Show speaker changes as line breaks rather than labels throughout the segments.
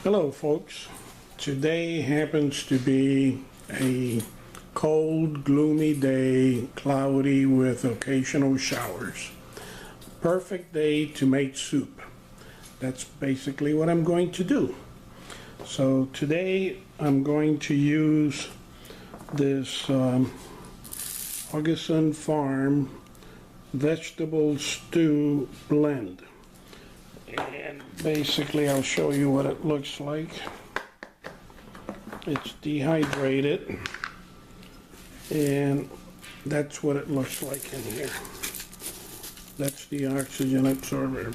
Hello folks, today happens to be a cold, gloomy day, cloudy with occasional showers. Perfect day to make soup. That's basically what I'm going to do. So today I'm going to use this Augason Vegetable Stew Blend. And basically I'll show you what it looks like. It's dehydrated, and that's what it looks like in here. That's the oxygen absorber.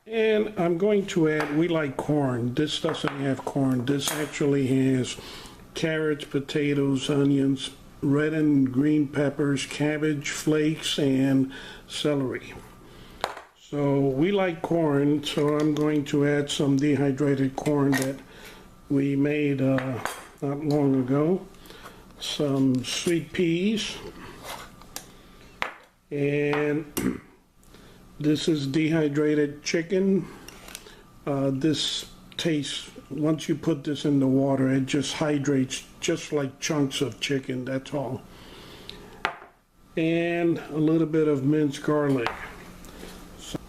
And I'm going to add, we like corn. This doesn't have corn. This actually has carrots, potatoes, onions, red and green peppers, cabbage flakes, and celery. So we like corn, so I'm going to add some dehydrated corn that we made not long ago. Some sweet peas. And this is dehydrated chicken. This tastes, once you put this in the water, it just hydrates just like chunks of chicken, that's all. And a little bit of minced garlic.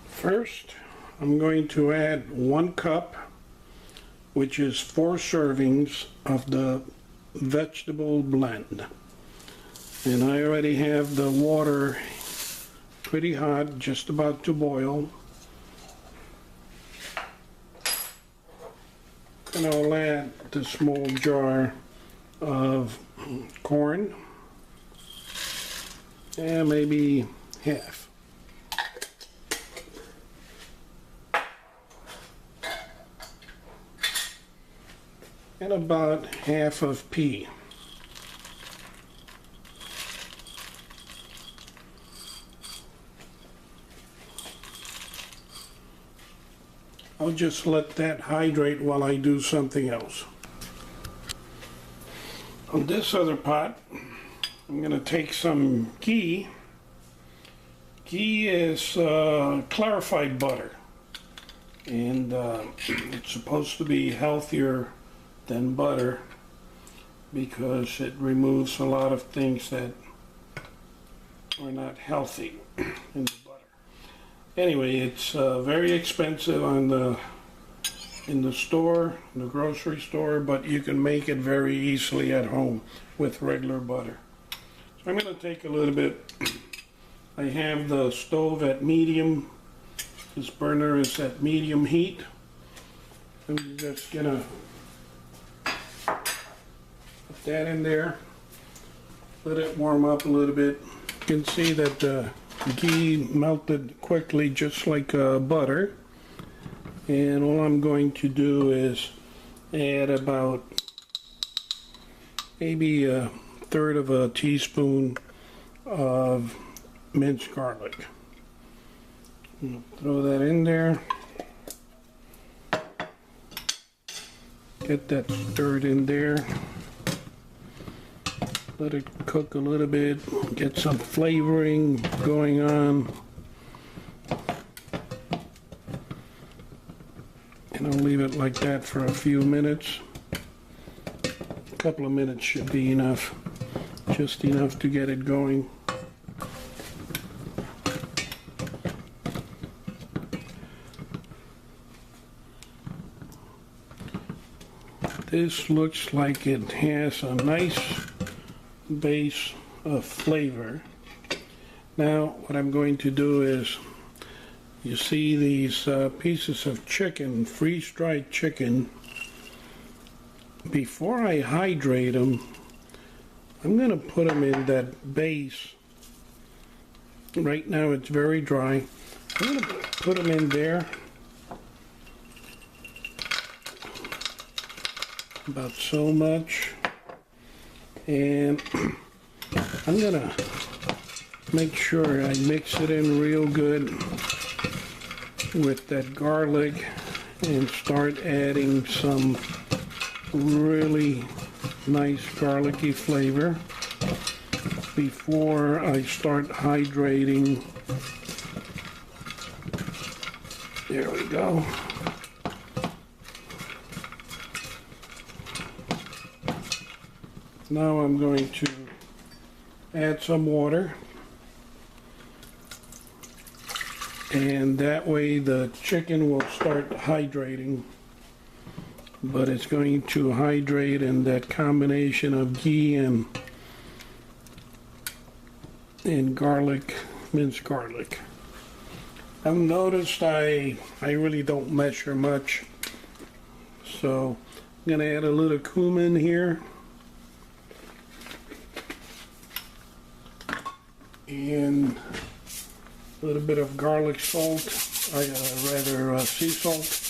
First, I'm going to add 1 cup, which is 4 servings of the vegetable blend. And I already have the water pretty hot, just about to boil. And I'll add the small jar of corn, and maybe half. And about half of pea. I'll just let that hydrate while I do something else. On this other pot, I'm going to take some ghee. Ghee is clarified butter, and it's supposed to be healthier than butter because it removes a lot of things that are not healthy in the butter. Anyway, it's very expensive in the store, in the grocery store, but you can make it very easily at home with regular butter. So I'm going to take a little bit. I have the stove at medium. This burner is at medium heat. I'm just going to put that in there, let it warm up a little bit. You can see that the ghee melted quickly, just like butter. And all I'm going to do is add about maybe 1/3 of a teaspoon of minced garlic. Throw that in there. Get that stirred in there. Let it cook a little bit, get some flavoring going on. And I'll leave it like that for a few minutes. A couple of minutes should be enough, just enough to get it going. This looks like it has a nice base of flavor. Now what I'm going to do is, you see these pieces of chicken, freeze-dried chicken. Before I hydrate them, I'm going to put them in that base. Right now it's very dry. I'm going to put them in there. About so much. And I'm going to make sure I mix it in real good with that garlic and start adding some really nice garlicky flavor before I start hydrating. There we go. Now I'm going to add some water, and that way the chicken will start hydrating, but it's going to hydrate in that combination of ghee and garlic, minced garlic. I've noticed I really don't measure much, so I'm going to add a little cumin here and a little bit of garlic salt, rather sea salt.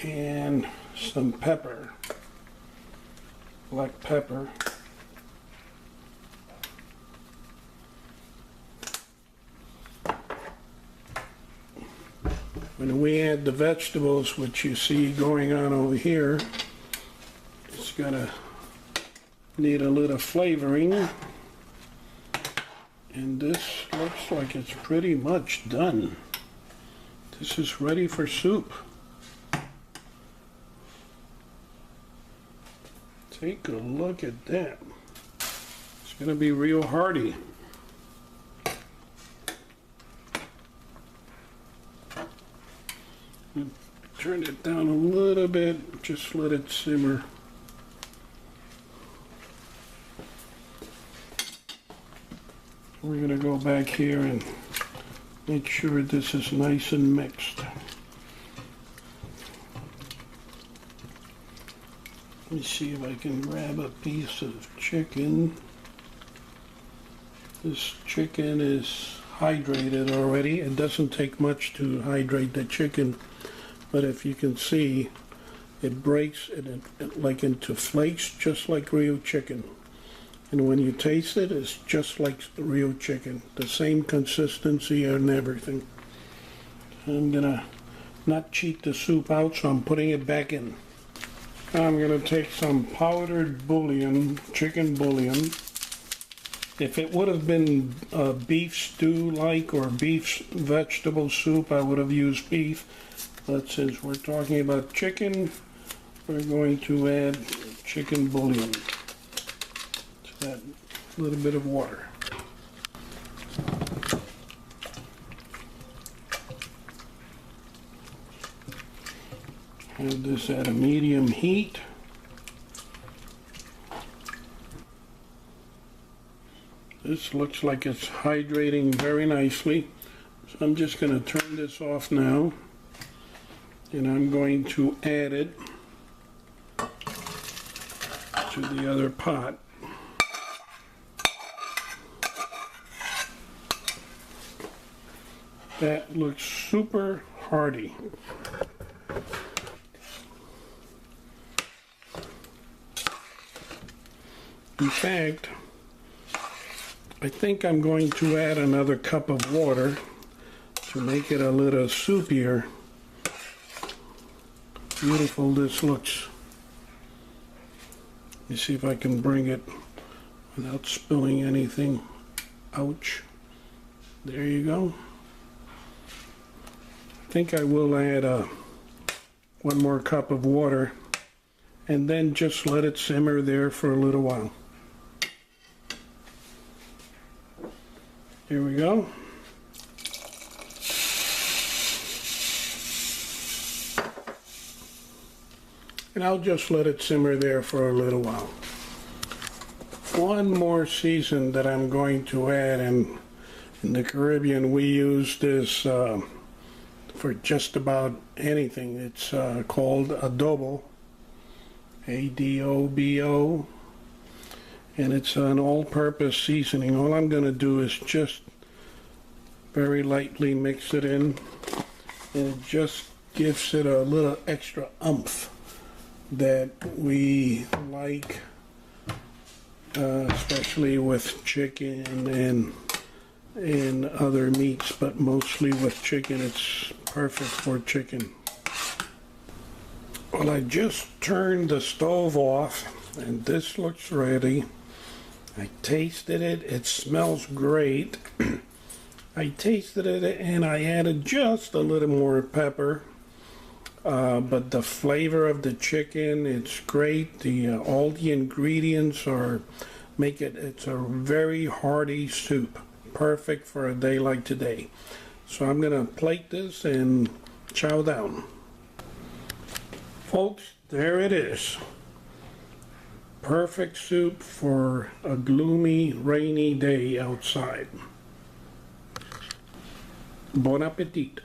And some pepper, black pepper. When we add the vegetables, which you see going on over here, it's gonna need a little flavoring. And this looks like it's pretty much done. This is ready for soup. Take a look at that. It's going to be real hearty. Turn it down a little bit, just let it simmer. We're going to go back here and make sure this is nice and mixed. Let me see if I can grab a piece of chicken. This chicken is hydrated already. It doesn't take much to hydrate the chicken, but if you can see, it breaks it like into flakes, just like real chicken. And when you taste it, it's just like real chicken. The same consistency and everything. I'm gonna not cheat the soup out, so I'm putting it back in. I'm going to take some powdered bouillon, chicken bouillon. If it would have been beef stew-like or beef vegetable soup, I would have used beef. But since we're talking about chicken, we're going to add chicken bouillon to that little bit of water. Have this at a medium heat. This looks like it's hydrating very nicely. So I'm just going to turn this off now, and I'm going to add it to the other pot. That looks super hearty. In fact, I think I'm going to add another cup of water to make it a little soupier. Beautiful this looks. Let me see if I can bring it without spilling anything. Ouch. There you go. I think I will add one more cup of water and then just let it simmer there for a little while. Here we go. And I'll just let it simmer there for a little while. One more season that I'm going to add, and in the Caribbean we use this for just about anything. It's called adobo, A-D-O-B-O. And it's an all-purpose seasoning. All I'm going to do is just very lightly mix it in, and it just gives it a little extra oomph that we like, especially with chicken and other meats, but mostly with chicken. It's perfect for chicken. Well, I just turned the stove off, and this looks ready. I tasted it. It smells great. I tasted it and I added just a little more pepper. but the flavor of the chicken, it's great. All the ingredients it's a very hearty soup, perfect for a day like today. So I'm gonna plate this and chow down. Folks, there it is. Perfect soup for a gloomy, rainy day outside. Bon appetit.